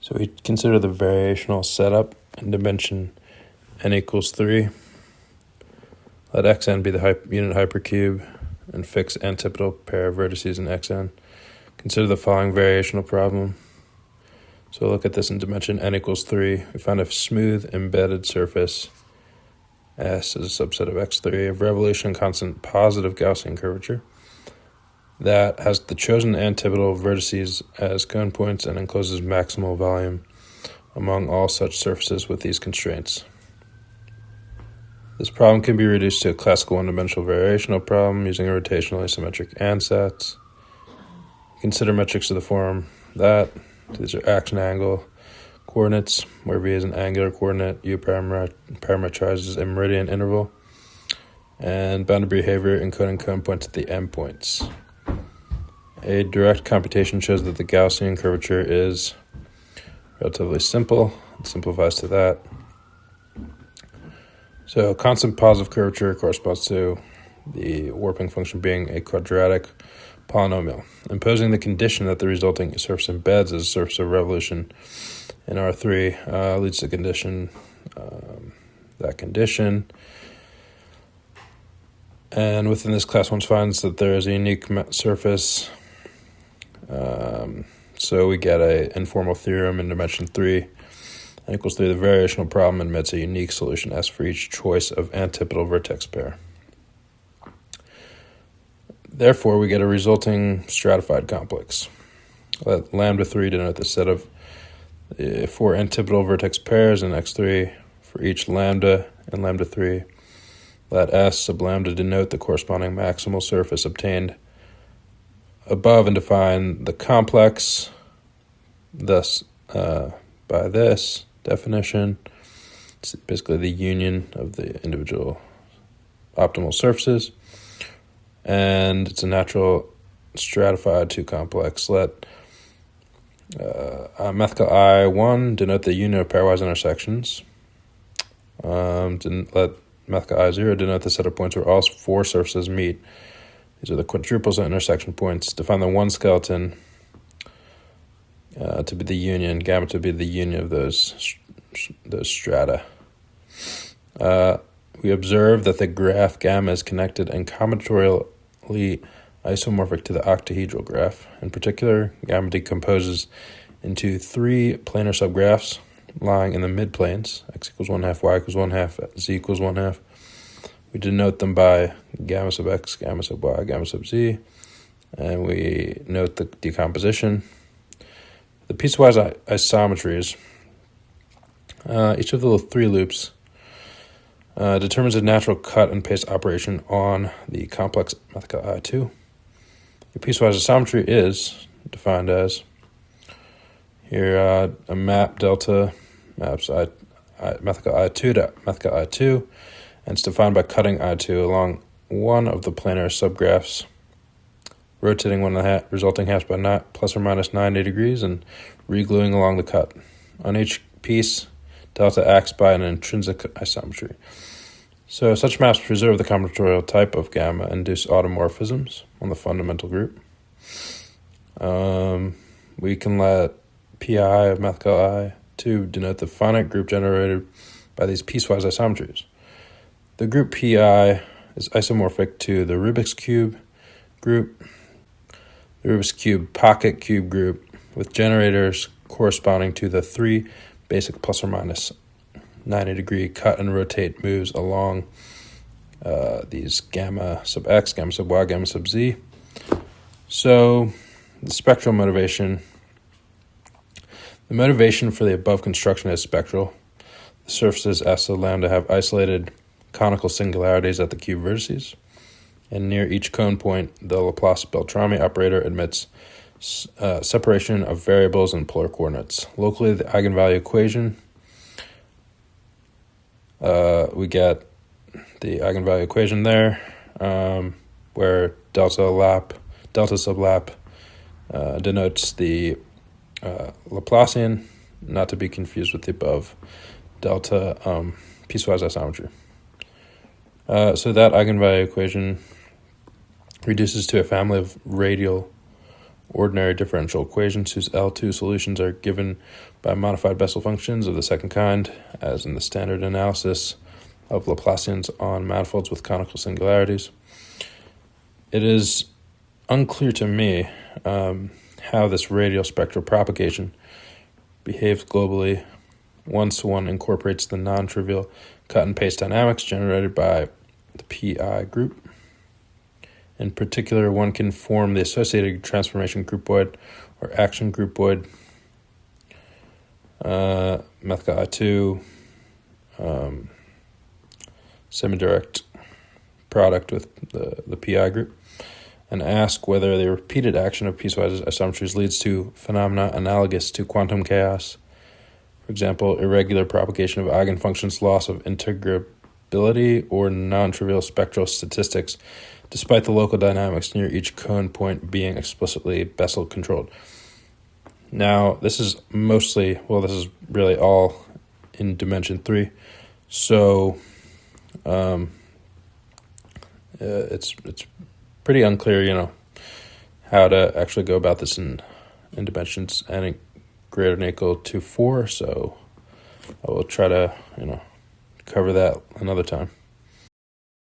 So we consider the variational setup in dimension n equals 3. Let xn be the unit hypercube and fix antipodal pair of vertices in xn. Consider the following variational problem. So we'll look at this in dimension n equals 3. We find a smooth embedded surface S is a subset of x3 of revolution constant positive Gaussian curvature that has the chosen antipodal vertices as cone points and encloses maximal volume among all such surfaces with these constraints. This problem can be reduced to a classical one-dimensional variational problem using a rotational asymmetric ansatz. Consider metrics of the form that these are action angle coordinates, where v is an angular coordinate, u parameterizes a meridian interval, and bounded behavior encoding cone points at the endpoints. A direct computation shows that the Gaussian curvature is relatively simple. It simplifies to that. So constant positive curvature corresponds to the warping function being a quadratic polynomial, imposing the condition that the resulting surface embeds as a surface of revolution in R3 leads to that condition. And within this, class 1 finds that there is a unique surface. So we get an informal theorem in dimension 3. N equals 3, the variational problem admits a unique solution S for each choice of antipodal vertex pair. Therefore, we get a resulting stratified complex. Let lambda 3 denote the set of 4 antipodal vertex pairs in X3 for each lambda and lambda 3. Let S sub lambda denote the corresponding maximal surface obtained above and define the complex. Thus, by this definition, it's basically the union of the individual optimal surfaces. And it's a natural stratified 2 complex. Let methyl I1 denote the union of pairwise intersections. Let methyl I0 denote the set of points where all 4 surfaces meet. These are the quadruples of intersection points. Define the one skeleton to be the union, gamma to be the union of those strata. We observe that the graph gamma is connected and combinatorially isomorphic to the octahedral graph. In particular, gamma decomposes into 3 planar subgraphs lying in the midplanes, x equals 1/2, y equals 1/2, z equals 1/2. We denote them by gamma sub x, gamma sub y, gamma sub z, and we note the decomposition. The piecewise isometries, each of the 3 loops determines a natural cut and paste operation on the complex methyl I2. The piecewise isometry is defined as here a map delta maps methyl I2 to methyl I2, and it's defined by cutting I2 along one of the planar subgraphs, rotating one of the resulting halves by plus or minus 90 degrees, and regluing along the cut. On each piece, delta acts by an intrinsic isometry. So such maps preserve the combinatorial type of gamma and induce automorphisms on the fundamental group. We can let pi of methyl I2 denote the finite group generated by these piecewise isometries. The group pi is isomorphic to the Rubik's Cube group, the Rubik's Cube pocket cube group, with generators corresponding to the 3 basic plus or minus 90 degree cut and rotate moves along these gamma sub x, gamma sub y, gamma sub z. So the spectral motivation. The motivation for the above construction is spectral. The surfaces S sub lambda have isolated conical singularities at the cube vertices, and near each cone point, the Laplace Beltrami operator admits separation of variables in polar coordinates. Locally, the eigenvalue equation, we get the eigenvalue equation there, where delta sub lap denotes the Laplacian, not to be confused with the above delta piecewise isometry. So that eigenvalue equation reduces to a family of radial ordinary differential equations whose L2 solutions are given by modified Bessel functions of the second kind, as in the standard analysis of Laplacians on manifolds with conical singularities. It is unclear to me how this radial spectral propagation behaves globally once one incorporates the non-trivial cut-and-paste dynamics generated by the PI group. In particular, one can form the associated transformation groupoid or action groupoid, mathematical I2, semi-direct product with the PI group, and ask whether the repeated action of piecewise isometries leads to phenomena analogous to quantum chaos. For example, irregular propagation of eigenfunctions, loss of integrability, or non-trivial spectral statistics, despite the local dynamics near each cone point being explicitly Bessel controlled. Now, this is really all in dimension 3, so it's pretty unclear, how to actually go about this in dimensions n greater than or equal to 4, so I will try to, cover that another time.